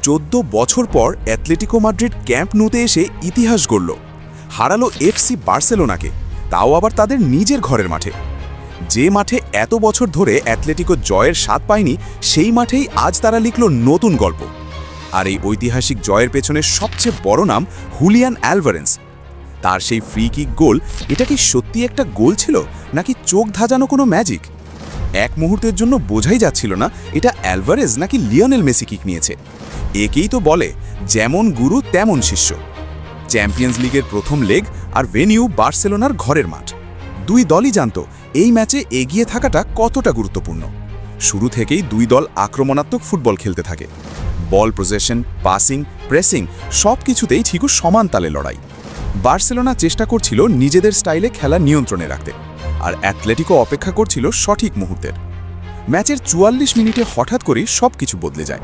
14 বছর পর Atletico Madrid camp নুতে এসে ইতিহাস গড়ল। হারালো এফসি বার্সেলোনাকে, তাও আবার তাদের নিজের ঘরের মাঠে। যে মাঠে এত বছর ধরে অ্যাটলেটিকো জয়ের স্বাদ পায়নি, সেই মাঠেই আজ তারা লিখল নতুন গল্প। আর এই ঐতিহাসিক জয়ের পেছনে সবচেয়ে বড় নাম হুলিয়ান অ্যালভারেজ। তার সেই ফ্রি কিক গোল, এটা কি সত্যি একটা গোল ছিল নাকি চোখ ধাঁধানো কোনো ম্যাজিক? এক মুহূর্তের জন্য বোঝাই যাচ্ছিল না এটা অ্যালভারেজ নাকি লিওনেল মেসি কিক নিয়েছে। একেই তো বলে যেমন গুরু তেমন শিষ্য। চ্যাম্পিয়ন্স লিগের প্রথম লেগ আর ভেনিউ বার্সেলোনার ঘরের মাঠ। দুই দলই জানত এই ম্যাচে এগিয়ে থাকাটা কতটা গুরুত্বপূর্ণ। শুরু থেকেই দুই দল আক্রমণাত্মক ফুটবল খেলতে থাকে। বল পজেশন, পাসিং, প্রেসিং সব কিছুতেই ঠিক সমান তালে লড়াই। বার্সেলোনা চেষ্টা করছিল নিজেদের স্টাইলে খেলা নিয়ন্ত্রণে রাখতে, আর অ্যাটলেটিকো অপেক্ষা করছিল সঠিক মুহূর্তের। ম্যাচের 44 মিনিটে হঠাৎ করেই সব কিছু বদলে যায়।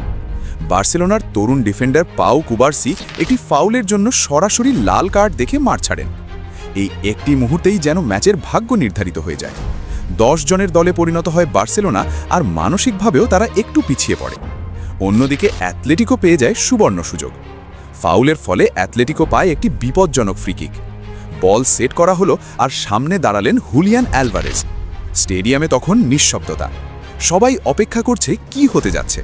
বার্সেলোনার তরুণ ডিফেন্ডার পাউ কুবার্সি একটি ফাউলের জন্য সরাসরি লাল কার্ড দেখে মাঠ ছাড়েন। এই একটি মুহূর্তেই যেন ম্যাচের ভাগ্য নির্ধারিত হয়ে যায়। 10 জনের দলে পরিণত হয় বার্সেলোনা, আর মানসিকভাবেও তারা একটু পিছিয়ে পড়ে। অন্যদিকে অ্যাটলেটিকো পেয়ে যায় সুবর্ণ সুযোগ। ফাউলের ফলে অ্যাটলেটিকো পায় একটি বিপজ্জনক ফ্রি কিক। বল সেট করা হলো, আর সামনে দাঁড়ালেন হুলিয়ান অ্যালভারেজ। স্টেডিয়ামে তখন নিঃশব্দতা। সবাই অপেক্ষা করছে কি হতে যাচ্ছে।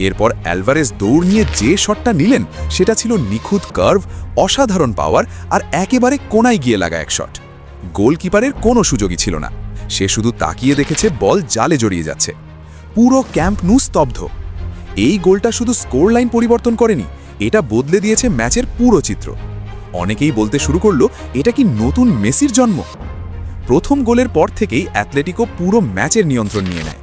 এরপর অ্যালভারেজ দৌড় নিয়ে যে শটটা নিলেন, সেটা ছিল নিখুঁত কার্ভ, অসাধারণ পাওয়ার, আর একেবারে কোনায় গিয়ে লাগা এক শট। গোলকিপারের কোনো সুযোগই ছিল না। সে শুধু তাকিয়ে দেখেছে বল জালে জড়িয়ে যাচ্ছে। পুরো ক্যাম্প নু স্তব্ধ। এই গোলটা শুধু স্কোর লাইন পরিবর্তন করেনি, এটা বদলে দিয়েছে ম্যাচের পুরো চিত্র। অনেকেই বলতে শুরু করলো এটা কি নতুন মেসির জন্ম। প্রথম গোলের পর থেকেই অ্যাটলেটিকো পুরো ম্যাচের নিয়ন্ত্রণ নিয়ে নেয়।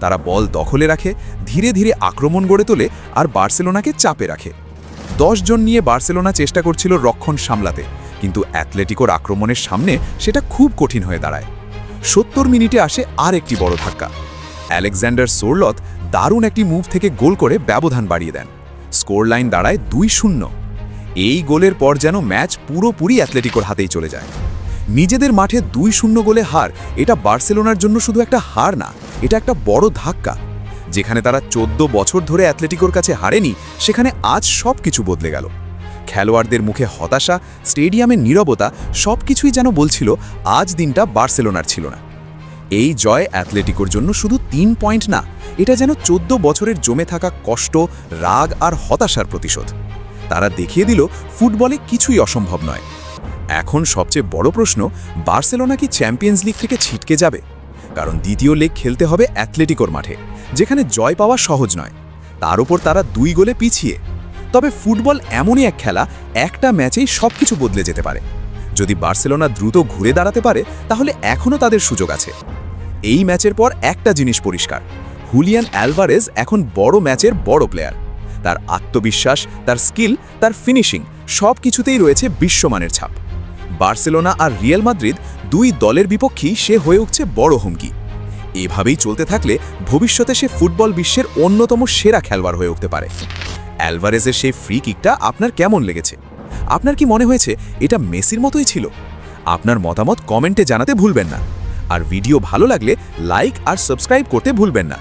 তারা বল দখলে রাখে, ধীরে ধীরে আক্রমণ গড়ে তোলে, আর বার্সেলোনাকে চাপে রাখে। 10 জন নিয়ে বার্সেলোনা চেষ্টা করছিল রক্ষণ সামলাতে, কিন্তু অ্যাটলেটিকোর আক্রমণের সামনে সেটা খুব কঠিন হয়ে দাঁড়ায়। 70 মিনিটে আসে আর একটি বড় ধাক্কা। আলেকজান্ডার সোরলথ দারুণ একটি মুভ থেকে গোল করে ব্যবধান বাড়িয়ে দেন। স্কোর লাইন দাঁড়ায় 2-0। এই গোলের পর যেন ম্যাচ পুরোপুরি অ্যাটলেটিকোর হাতেই চলে যায়। নিজেদের মাঠে 2-0 গোলে হার, এটা বার্সেলোনার জন্য শুধু একটা হার না, এটা একটা বড় ধাক্কা। যেখানে তারা 14 বছর ধরে অ্যাটলেটিকোর কাছে হারেনি, সেখানে আজ সব কিছু বদলে গেল। খেলোয়াড়দের মুখে হতাশা, স্টেডিয়ামের নীরবতা, সব কিছুই যেন বলছিল আজ দিনটা বার্সেলোনার ছিল না। এই জয় অ্যাটলেটিকোর জন্য শুধু 3 পয়েন্ট না, এটা যেন 14 বছরের জমে থাকা কষ্ট, রাগ আর হতাশার প্রতিশোধ। তারা দেখিয়ে দিল ফুটবলে কিছুই অসম্ভব নয়। এখন সবচেয়ে বড় প্রশ্ন, বার্সেলোনা কি চ্যাম্পিয়ন্স লিগ থেকে ছিটকে যাবে? কারণ দ্বিতীয় লেগ খেলতে হবে অ্যাটলেটিকোর মাঠে, যেখানে জয় পাওয়া সহজ নয়। তার উপর তারা 2 গোলে পিছিয়ে। তবে ফুটবল এমনই এক খেলা, একটা ম্যাচেই সবকিছু বদলে যেতে পারে। যদি বার্সেলোনা দ্রুত ঘুরে দাঁড়াতে পারে, তাহলে এখনও তাদের সুযোগ আছে। এই ম্যাচের পর একটা জিনিস পরিষ্কার, হুলিয়ান অ্যালভারেজ এখন বড় ম্যাচের বড় প্লেয়ার। তার আত্মবিশ্বাস, তার স্কিল, তার ফিনিশিং সব কিছুতেই রয়েছে বিশ্বমানের ছাপ। বার্সেলোনা আর রিয়াল মাদ্রিদ 2 দলের বিপক্ষেই সে হয়ে উঠছে বড় হুমকি। এভাবেই চলতে থাকলে ভবিষ্যতে সে ফুটবল বিশ্বের অন্যতম সেরা খেলোয়াড় হয়ে উঠতে পারে। অ্যালভারেজের সেই ফ্রি কিকটা আপনার কেমন লেগেছে? আপনার কি মনে হয়েছে এটা মেসির মতোই ছিল? আপনার মতামত কমেন্টে জানাতে ভুলবেন না। আর ভিডিও ভালো লাগলে লাইক আর সাবস্ক্রাইব করতে ভুলবেন না।